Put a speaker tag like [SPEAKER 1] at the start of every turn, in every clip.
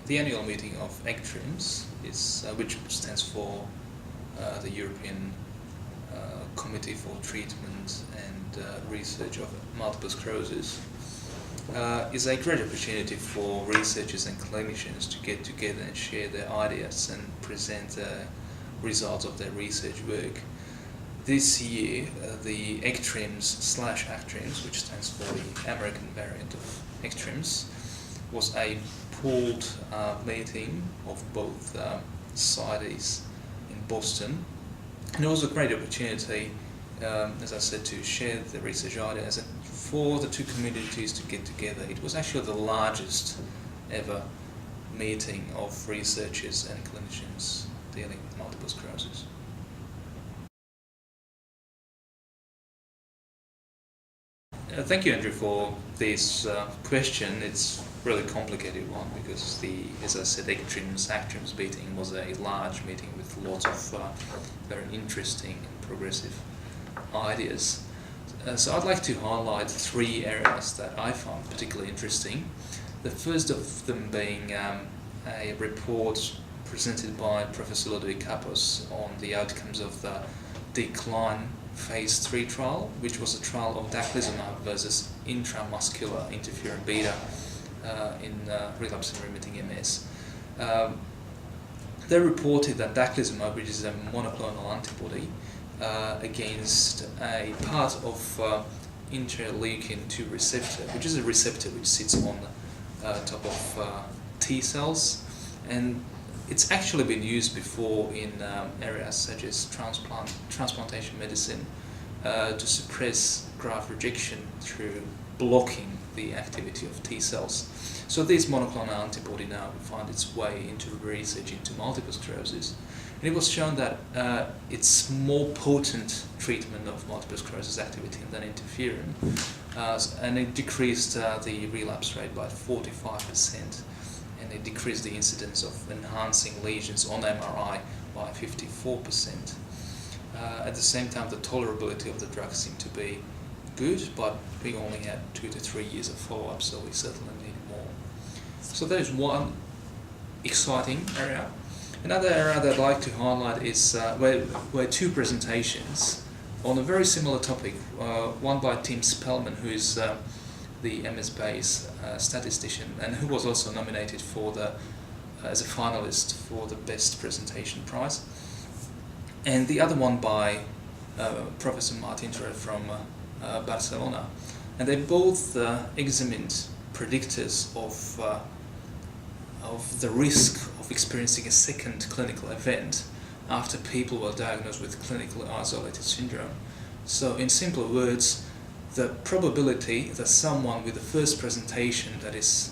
[SPEAKER 1] the annual meeting of ACTRIMS, which stands for the European Committee for Treatment and Research of Multiple Sclerosis, is a great opportunity for researchers and clinicians to get together and share their ideas and present the results of their research work. This year, the ACTRIMS/ACTRIMS, which stands for the American variant of ACTRIMS, was a pooled meeting of both societies in Boston. And it was a great opportunity, as I said, to share the research ideas and for the two communities to get together. It was actually the largest ever meeting of researchers and clinicians dealing with multiple sclerosis. Thank you, Andrew, for this question. It's a really complicated one because as I said, ACTRIMS meeting was a large meeting with lots of very interesting and progressive ideas. So I'd like to highlight three areas that I found particularly interesting. The first of them being a report presented by Professor Ludwig Kappos on the outcomes of the DECLINE Phase 3 trial, which was a trial of daclizumab versus intramuscular interferon beta in relapsing remitting MS. They reported that daclizumab, which is a monoclonal antibody against a part of interleukin-2 receptor, which is a receptor which sits on top of T cells, and it's actually been used before in areas such as transplantation medicine to suppress graft rejection through blocking the activity of T cells. So this monoclonal antibody now found its way into research into multiple sclerosis. And it was shown that it's more potent treatment of multiple sclerosis activity than interferon, and it decreased the relapse rate by 45%. And it decreased the incidence of enhancing lesions on MRI by 54%. At the same time, the tolerability of the drug seemed to be good, but we only had 2 to 3 years of follow-up, so we certainly need more. So there's one exciting area. Another area that I'd like to highlight is where two presentations on a very similar topic, one by Tim Spellman, who is the MS-based statistician, and who was also nominated for as a finalist for the Best Presentation Prize, and the other one by Professor Martin Tre from Barcelona, and they both examined predictors of the risk of experiencing a second clinical event after people were diagnosed with clinically isolated syndrome. So, in simpler words, the probability that someone with the first presentation that is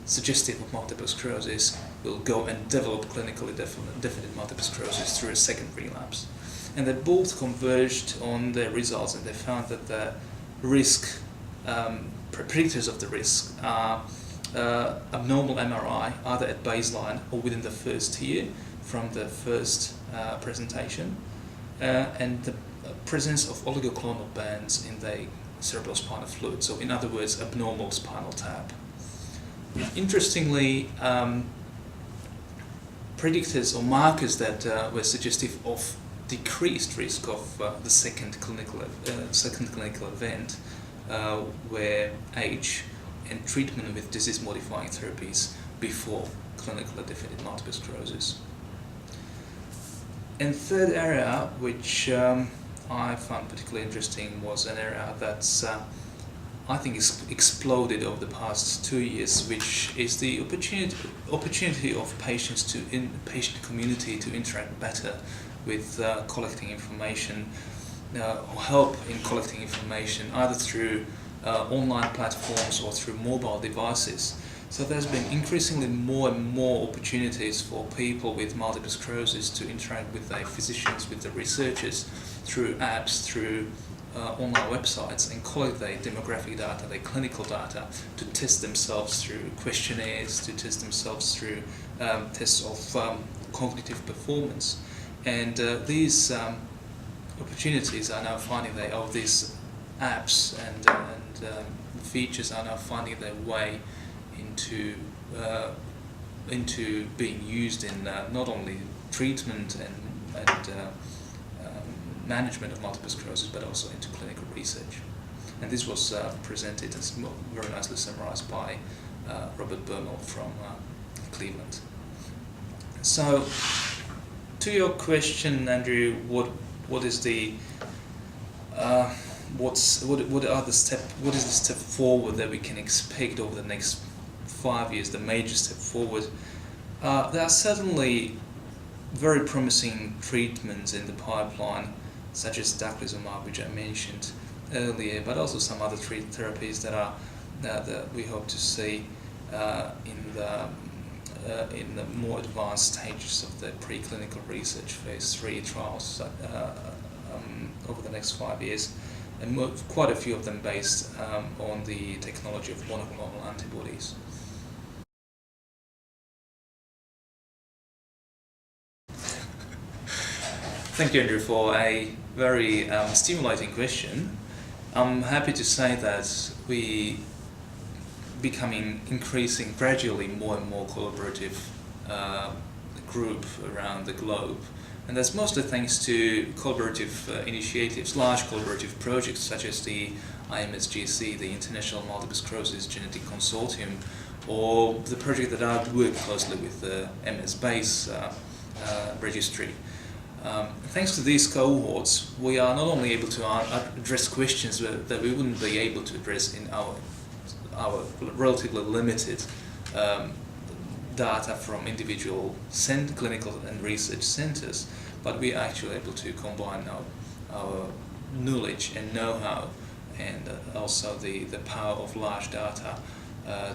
[SPEAKER 1] suggestive of multiple sclerosis will go and develop clinically definite multiple sclerosis through a second relapse. And they both converged on their results, and they found that the risk, predictors of the risk are abnormal MRI, either at baseline or within the first year from the first presentation, and the presence of oligoclonal bands in the cerebrospinal fluid, so in other words, abnormal spinal tap. Interestingly, predictors or markers that were suggestive of decreased risk of the second clinical event were age and treatment with disease-modifying therapies before clinically definite multiple sclerosis. And third area, which I found particularly interesting, was an area that's I think exploded over the past 2 years, which is the opportunity of patients in patient community to interact better with collecting information, or help in collecting information either through online platforms or through mobile devices. So there's been increasingly more and more opportunities for people with multiple sclerosis to interact with their physicians, with the researchers, through apps, through online websites, and collect their demographic data, their clinical data, to test themselves through questionnaires, to test themselves through tests of cognitive performance. And these opportunities are now finding these apps and features are now finding their way into into being used in not only treatment and management of multiple sclerosis, but also into clinical research. And this was presented and very nicely summarized by Robert Burmel from Cleveland. So, to your question, Andrew, what is the what is the step forward that we can expect over the next 5 years? The major step forward. There are certainly very promising treatments in the pipeline, such as daclizumab, which I mentioned earlier, but also some other therapies that we hope to see in the more advanced stages of the preclinical research phase 3 trials over the next 5 years, and quite a few of them based on the technology of monoclonal antibodies. Thank you, Andrew, for a very stimulating question. I'm happy to say that we becoming gradually more and more collaborative group around the globe. And that's mostly thanks to collaborative initiatives, large collaborative projects such as the IMSGC, the International Multiple Sclerosis Genetic Consortium, or the project that I work closely with, the MS-BASE registry. Thanks to these cohorts, we are not only able to address questions that we wouldn't be able to address in our relatively limited data from individual clinical and research centers, but we are actually able to combine our knowledge and know-how and also the power of large data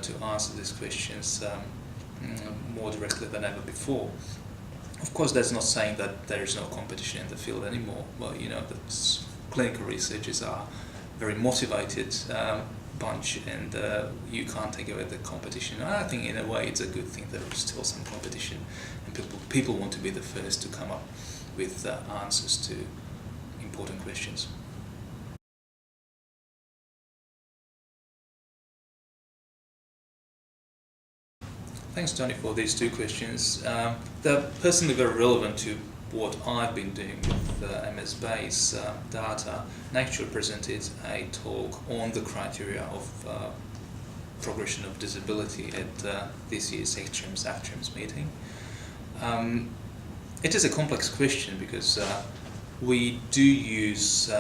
[SPEAKER 1] to answer these questions more directly than ever before. Of course, that's not saying that there is no competition in the field anymore. Well, the clinical researchers are very motivated bunch, and you can't take away the competition. I think in a way it's a good thing that there is still some competition, and people want to be the first to come up with answers to important questions. Thanks, Tony, for these two questions. They're personally very relevant to what I've been doing with MS-BASE data, and actually presented a talk on the criteria of progression of disability at this year's ACTRIMS-ECTRIMS meeting. It is a complex question because we do use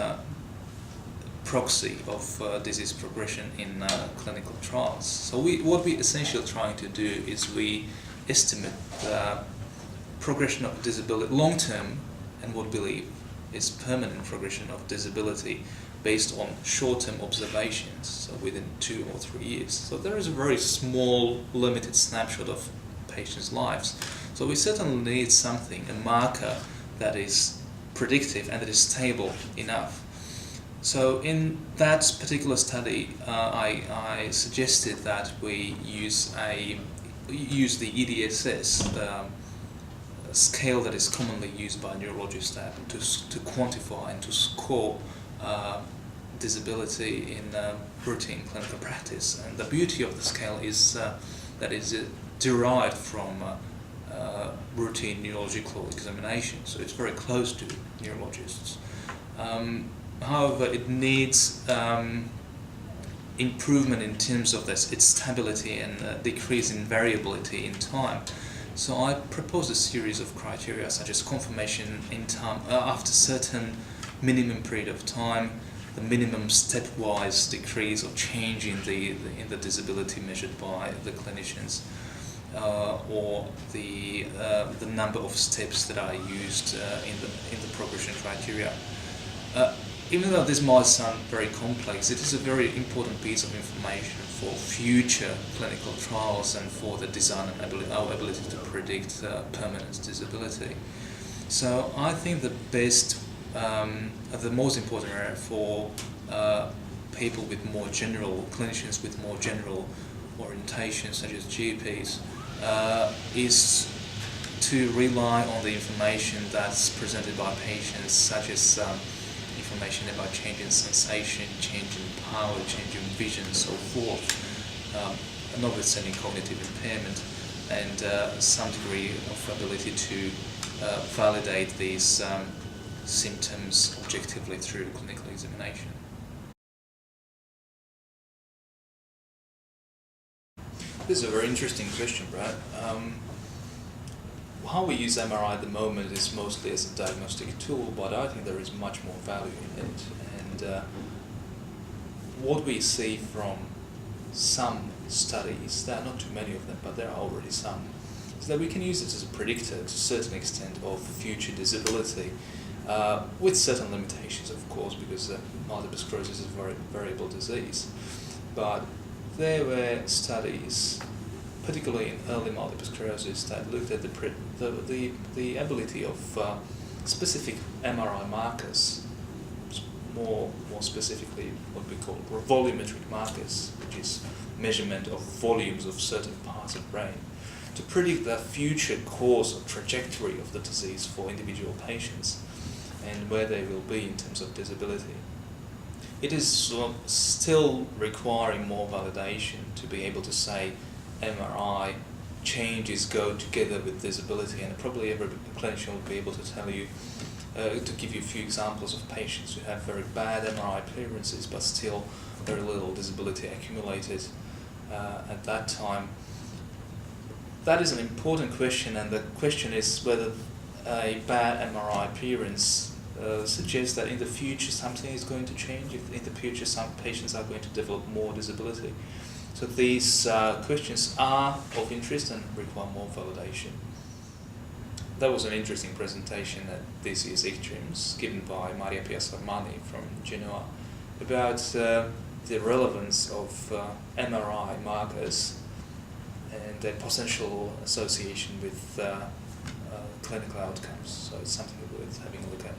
[SPEAKER 1] proxy of disease progression in clinical trials. So what we essentially trying to do is we estimate the progression of disability long-term and what we believe is permanent progression of disability based on short-term observations, so within 2 or 3 years. So there is a very small, limited snapshot of patients' lives. So we certainly need something, a marker that is predictive and that is stable enough. So in that particular study, I suggested that we use the EDSS, the scale that is commonly used by neurologists to quantify and to score disability in routine clinical practice. And the beauty of the scale is that it's derived from routine neurological examination, so it's very close to neurologists. However, it needs improvement in terms of its stability and decrease in variability in time. So I proposed a series of criteria such as confirmation in time after certain minimum period of time, the minimum stepwise decrease or change in the disability measured by the clinicians, or the number of steps that are used in the progression criteria. Even though this might sound very complex, it is a very important piece of information for future clinical trials and for the design and our ability to predict permanent disability. So I think the most important area for people with more general, clinicians with more general orientation, such as GPs, is to rely on the information that's presented by patients, such as information about change in sensation, change in power, change in vision, and so forth, notwithstanding cognitive impairment. and some degree of ability to validate these symptoms objectively through clinical examination. This is a very interesting question, Brad. How we use MRI at the moment is mostly as a diagnostic tool, but I think there is much more value in it. And what we see from some studies, there are not too many of them, but there are already some, is that we can use it as a predictor to a certain extent of future disability, with certain limitations, of course, because multiple sclerosis is a very variable disease. But there were studies, particularly in early multiple sclerosis, that looked at the ability of specific MRI markers, more specifically what we call volumetric markers, which is measurement of volumes of certain parts of brain, to predict the future course or trajectory of the disease for individual patients and where they will be in terms of disability. It is still requiring more validation to be able to say MRI changes go together with disability, and probably every clinician will be able to tell you, to give you a few examples of patients who have very bad MRI clearances but still very little disability accumulated at that time. That is an important question, and the question is whether a bad MRI appearance suggests that in the future something is going to change, if in the future some patients are going to develop more disability. So these questions are of interest and require more validation. That was an interesting presentation at this year's ACTRIMS given by Maria Piasarmani from Genoa about the relevance of MRI markers and their potential association with clinical outcomes. So it's something worth having a look at.